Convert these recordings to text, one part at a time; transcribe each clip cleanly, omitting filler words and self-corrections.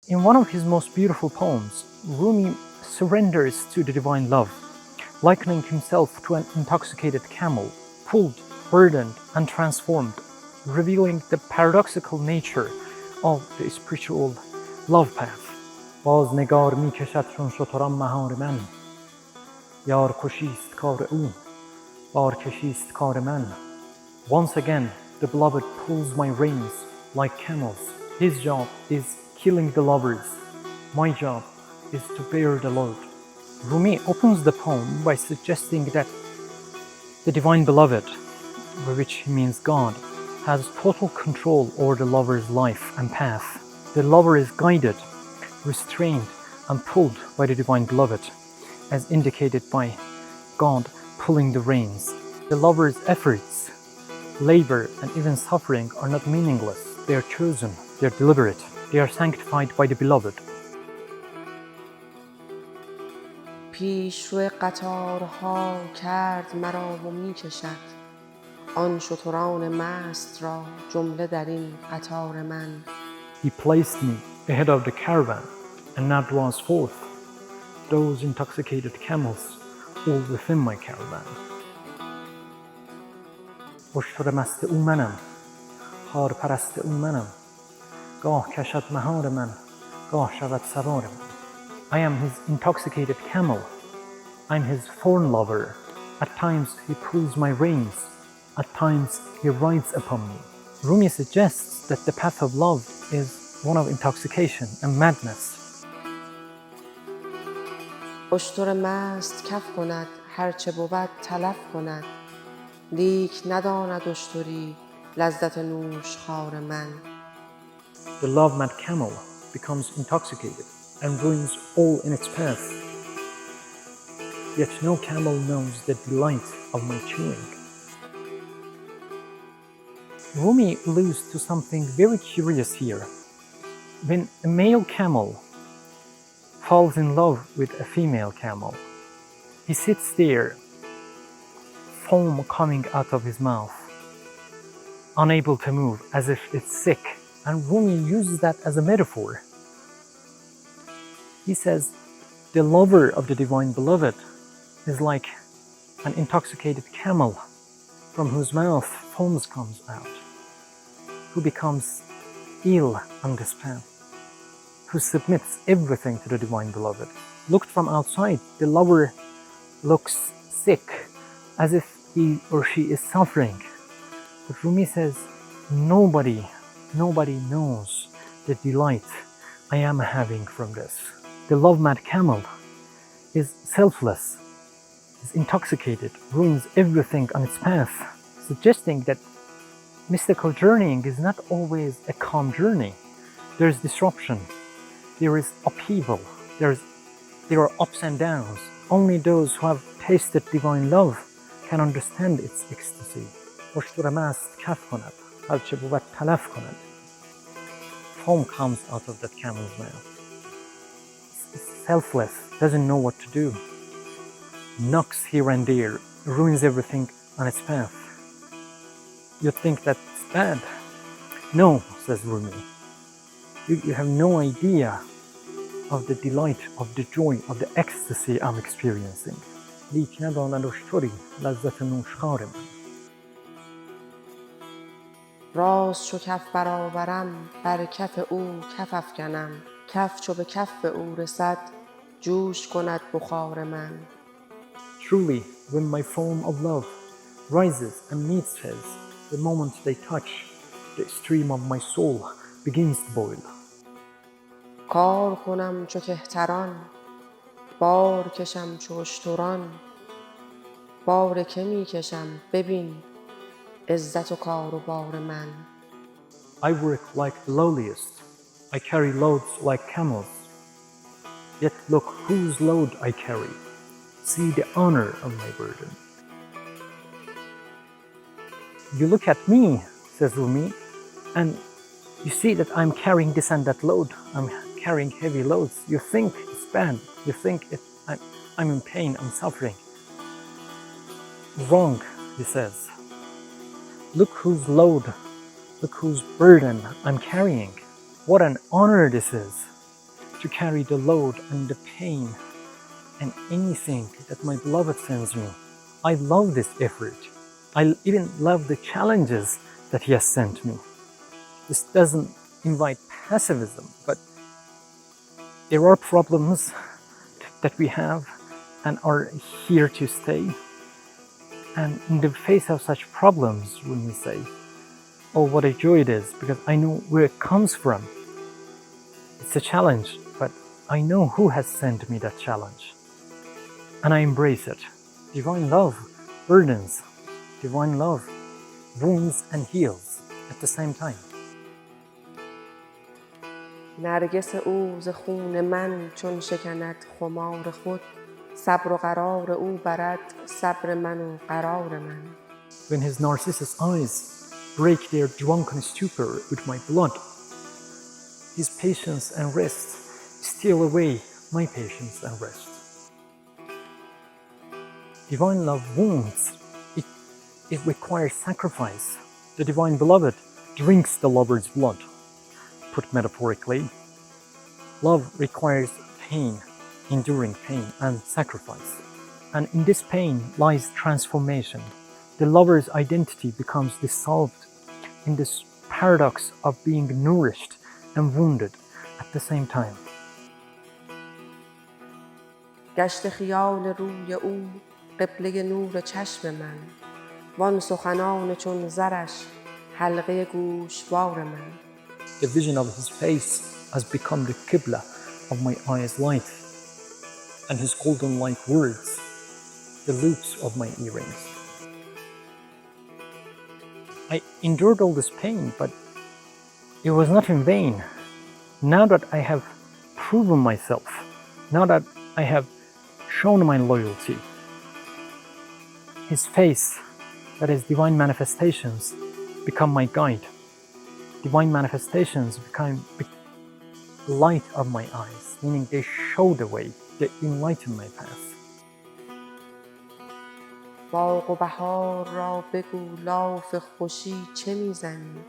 In one of his most beautiful poems, Rumi surrenders to the divine love, likening himself to an intoxicated camel, pulled, burdened, and transformed, revealing the paradoxical nature of the spiritual love path. باز نگار می کشد چون شتران مهار من یار کشیست کار او بار کشیست کار من. Once again, the beloved pulls my reins like camels. His job is killing the lovers. My job is to bear the load. Rumi opens the poem by suggesting that the divine beloved, by which he means God, has total control over the lover's life and path. The lover is guided, restrained, and pulled by the divine beloved, as indicated by God pulling the reins. The lover's efforts, labor, and even suffering are not meaningless. They are chosen, they are deliberate, they are sanctified by the beloved. پیشرو قطارها کرد مرا و می کشد آن شتران مست را جمله در این قطار من. He placed me ahead of the caravan and now draws forth those intoxicated camels all within my caravan. اشتر مست او منم خار پرست او منم گاه کشد مهار من گاه شود سوار من. I am his intoxicated camel. I'm his thorn lover. At times he pulls my reins. At times he rides upon me. Rumi suggests that the path of love is one of intoxication and madness. اشتر مست کف کند هرچه بود تلف کند لیک نداند اشتری لذت نوشخوار من. The love-mad camel becomes intoxicated and ruins all in its path. Yet no camel knows the delight of my chewing. Rumi alludes to something very curious here. When a male camel falls in love with a female camel, he sits there, foam coming out of his mouth, unable to move, as if it's sick. And Rumi uses that as a metaphor. He says, the lover of the divine beloved is like an intoxicated camel from whose mouth foam comes out, who becomes ill on this path, who submits everything to the divine beloved. Looked from outside, the lover looks sick, as if he or she is suffering. But Rumi says, nobody knows the delight I am having from this. The love-mad camel is selfless, is intoxicated, ruins everything on its path, suggesting that mystical journeying is not always a calm journey. There is disruption, there is upheaval, there are ups and downs. Only those who have tasted divine love can understand its ecstasy. اشتر مست کف کند هرچه بود تلف کند. Foam comes out of that camel's mouth. It's selfless, doesn't know what to do, knocks here and there, ruins everything on its path. You think that's bad? No, says Rumi. You have no idea of the delight, of the joy, of the ecstasy I'm experiencing. لیک نداند اشتری لذت نوشخوار من. راست چو کف برآورم بر کف او کف افکنم کف چو به کف او رسد جوش کند بخار من. Truly, when my foam of love rises and meets his, the moment they touch, the stream of my soul begins to boil. کار کنم چو کهتران بار کشم چو اشتران بار که می کشم ببین عزت و کار و بار من. I work like the lowliest, I carry loads like camels. Yet look whose load I carry, see the honor of my burden. You look at me, says Rumi, and you see that I'm carrying this and that load, I'm carrying heavy loads. You think it's bad, you think I'm in pain, I'm suffering. Wrong, he says. Look whose load, look whose burden I'm carrying. What an honor this is. to carry the load and the pain and anything that my beloved sends me. I love this effort. I even love the challenges that he has sent me. This doesn't invite pessimism, but there are problems that we have and are here to stay. And in the face of such problems, when we say, oh, what a joy it is, because I know where it comes from. It's a challenge, but I know who has sent me that challenge. And I embrace it. Divine love burdens. Divine love wounds and heals at the same time. نرگس او ز خون من چون شکند خمار خود صبر و قرار او برد صبر من و قرار من. When his narcissus eyes break their drunken stupor with my blood, his patience and rest steal away my patience and rest. Divine love wounds. It requires sacrifice. The divine beloved drinks the lover's blood. Put metaphorically, love requires pain, enduring pain and sacrifice. And in this pain lies transformation. The lover's identity becomes dissolved in this paradox of being nourished and wounded at the same time. گشت خیال روی او قبله نور چشم من وان سخنان چون زرش حلقه گوشوار من. The vision of his face has become the qibla of my eyes' light, and his golden-like words, the loops of my earrings. I endured all this pain, but it was not in vain. Now that I have proven myself, now that I have shown my loyalty, his face, that is divine manifestations, become my guide. Divine manifestations become the light of my eyes, meaning they show the way, they enlighten my path. باغ و بهار را بگو لاف خوشی چه میزنی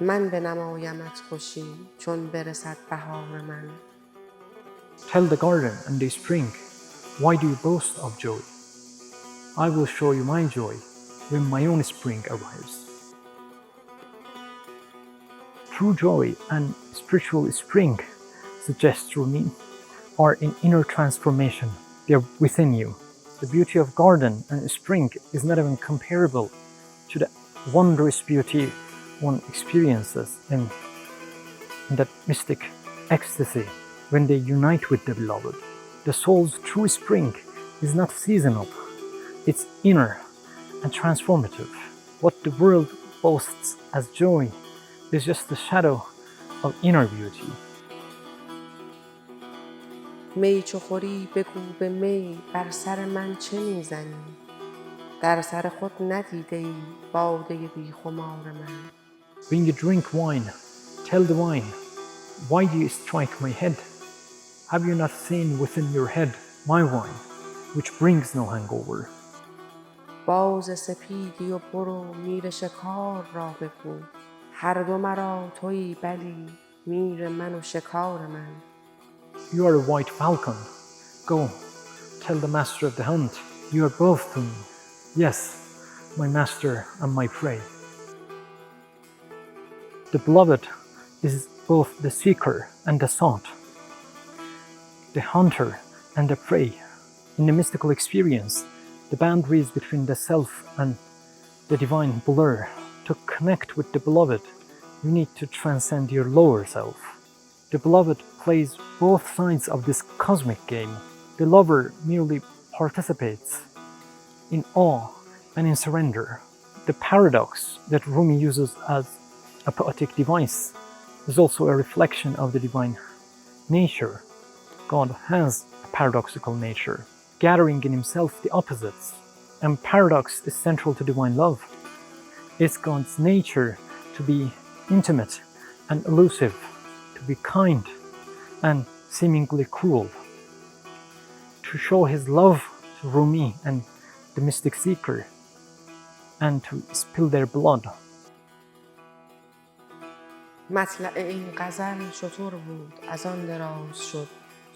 من بنمایمت خوشی چون برسد بهار من. Tell the garden and the spring, why do you boast of joy? I will show you my joy when my own spring arrives. True joy and spiritual spring, suggests Rumi, are in inner transformation. They are within you. The beauty of garden and spring is not even comparable to the wondrous beauty one experiences in that mystic ecstasy when they unite with the beloved. The soul's true spring is not seasonal. It's inner and transformative. What the world boasts as joy is just the shadow of inner beauty. می چو خوری بگو به می بر سر من چه میزنی در سر خود ندیده ای باده بی خمار من. When you drink wine, tell the wine, why do you strike my head? Have you not seen within your head my wine, which brings no hangover? باز سپیدی و برو میر شکار را بگو هر دو مرا تویی بلی میر من و شکار من. You are a white falcon. Go, tell the master of the hunt, you are both to me. Yes, my master and my prey. The beloved is both the seeker and the sought, the hunter and the prey. In the mystical experience, the boundaries between the self and the divine blur. To connect with the beloved, you need to transcend your lower self. The beloved plays both sides of this cosmic game. The lover merely participates in awe and in surrender. The paradox that Rumi uses as a poetic device is also a reflection of the divine nature. God has a paradoxical nature, gathering in himself the opposites, and paradox is central to divine love. It's God's nature to be intimate and elusive, to be kind and seemingly cruel. To show his love to Rumi and the mystic seeker, and to spill their blood. مطلع این غزل شتر بود از آن دراز شد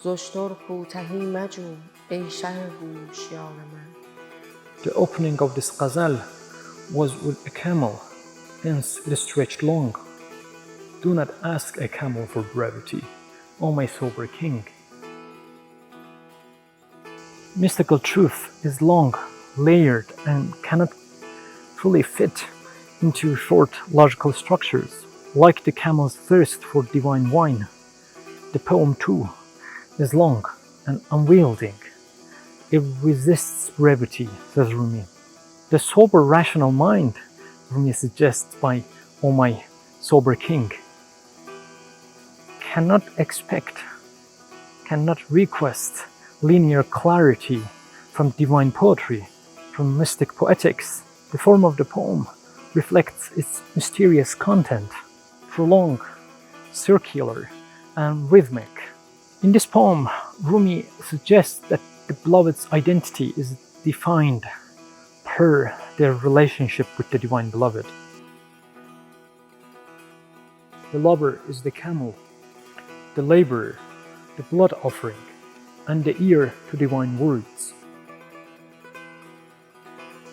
ز اشتر کوتهی مجو ای شه هوشیار من. The opening of this ghazal was with a camel, hence it is stretched long. Do not ask a camel for brevity, O my sober king. Mystical truth is long, layered, and cannot fully fit into short logical structures. Like the camel's thirst for divine wine, the poem too is long and unwielding. It resists brevity, says Rumi. The sober rational mind, Rumi suggests by O my sober king, cannot request linear clarity from divine poetry, from mystic poetics. The form of the poem reflects its mysterious content, prolonged, circular, and rhythmic. In this poem, Rumi suggests that the beloved's identity is defined per their relationship with the divine beloved. The lover is the camel, the laborer, the blood offering, and the ear to divine words.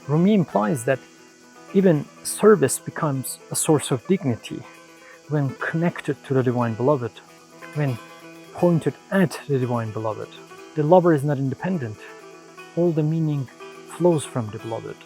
Rumi implies that even service becomes a source of dignity when connected to the divine beloved, when pointed at the divine beloved. The lover is not independent. All the meaning flows from the beloved.